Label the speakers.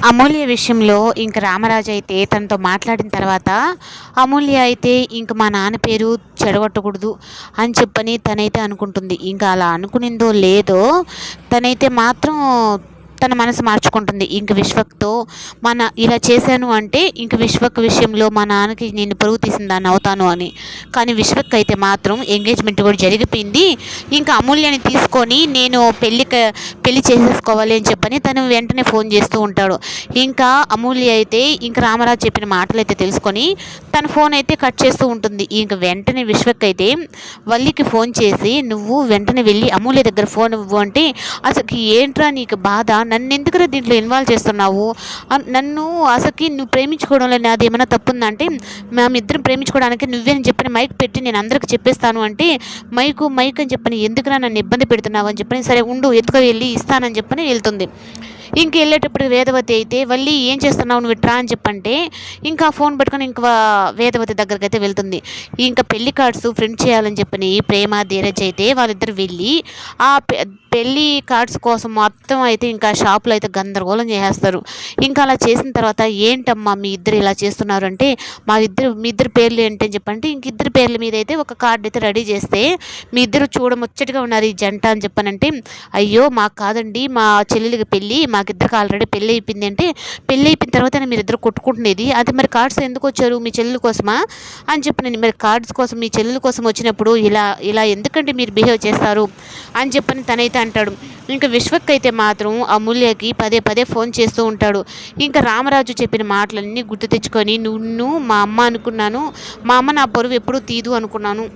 Speaker 1: అమూల్య విషయంలో ఇంక రామరాజు అయితే తనతో మాట్లాడిన తర్వాత అమూల్య అయితే ఇంక మా నాన్న పేరు చెడగొట్టకూడదు అని చెప్పని తనైతే అనుకుంటుంది. ఇంకా అలా అనుకునిందో లేదో తనైతే మాత్రం తన మనసు మార్చుకుంటుంది. ఇంక విశ్వక్‌తో ఇలా చేశాను అంటే ఇంక విశ్వక్ విషయంలో మా నాన్నకి నేను పరువు తీసిన దాన్ని అవుతాను అని. కానీ విశ్వక్ అయితే మాత్రం ఎంగేజ్‌మెంట్ కూడా జరిగిపోయింది. ఇంకా అమూల్యని తీసుకొని నేను పెళ్లి చేసేసుకోవాలి అని చెప్పని తను వెంటనే ఫోన్ చేస్తూ ఉంటాడు. ఇంకా అమూల్య అయితే ఇంక రామరాజు చెప్పిన మాటలైతే తెలుసుకొని తన ఫోన్ అయితే కట్ చేస్తూ ఉంటుంది. ఇంక వెంటనే విశ్వక్ అయితే వల్లికి ఫోన్ చేసి, "నువ్వు వెంటనే వెళ్ళి అమూల్య దగ్గర ఫోన్ ఇవ్వు" అంటే, "అసలుకి ఏంట్రా నీకు బాధ? నన్నెందుకురా దీంట్లో ఇన్వాల్వ్ చేస్తున్నావు? నన్ను అసలుకి నువ్వు ప్రేమించుకోవడంలో నాదేమైనా తప్పుందంటే, మేమిద్దరం ప్రేమించుకోవడానికి నువ్వే అని చెప్పని మైక్ పెట్టి నేను అందరికి చెప్పేస్తాను" అంటే, మైక్ అని చెప్పని ఎందుకురా నన్ను ఇబ్బంది పెడుతున్నావు అని చెప్పని, "సరే ఉండు ఎత్తుకు వెళ్ళి ఇస్తానని" చెప్పని వెళ్తుంది. ఇంక వెళ్ళేటప్పుడు వేదవతి అయితే, "వల్లి ఏం చేస్తున్నావు నువ్వు ఇట్రా" అని చెప్పంటే ఇంకా ఫోన్ పట్టుకొని ఇంకా వేదవతి దగ్గరకైతే వెళ్తుంది. ఇంకా పెళ్లి కార్డ్స్ ప్రింట్ చేయాలని చెప్పని ప్రేమ, ధీరజ్ అయితే వాళ్ళిద్దరు వెళ్ళి ఆ పెళ్లి కార్డ్స్ కోసం మొత్తం అయితే ఇంకా షాప్లో అయితే గందరగోళం చేసేస్తారు. ఇంకా అలా చేసిన తర్వాత, "ఏంటమ్మా మీ ఇద్దరు ఇలా చేస్తున్నారు" అంటే, మీ ఇద్దరు పేర్లు ఏంటని చెప్పంటే ఇంక ఇద్దరు పేర్ల మీద అయితే ఒక కార్డు అయితే రెడీ చేస్తే, "మీ ఇద్దరు చూడముచ్చటగా ఉన్నారు ఈ జంట" అని చెప్పనంటే, "అయ్యో మాకు కాదండి, మా చెల్లెలికి పెళ్ళి, మాకిద్దరికి ఆల్రెడీ పెళ్ళి అయిపోయింది" అంటే, "పెళ్ళి అయిపోయిన తర్వాతనే మీరిద్దరు కొట్టుకుంటున్నది, అది మరి కార్డ్స్ ఎందుకు వచ్చారు మీ చెల్లెల కోసమా" అని చెప్పి, "మరి కార్డ్స్ కోసం మీ చెల్లెల కోసం వచ్చినప్పుడు ఇలా ఎందుకంటే మీరు బిహేవ్ చేస్తారు" అని చెప్పని తనైతే అంటాడు. ఇంకా విశ్వక్ అయితే మాత్రం అమూల్యకి పదే పదే ఫోన్ చేస్తూ ఉంటాడు. ఇంకా రామరాజు చెప్పిన మాటలన్నీ గుర్తు తెచ్చుకొని, "నిన్ను మా అమ్మ అనుకున్నాను, మా అమ్మ నా పరువు ఎప్పుడూ తీదు అనుకున్నాను.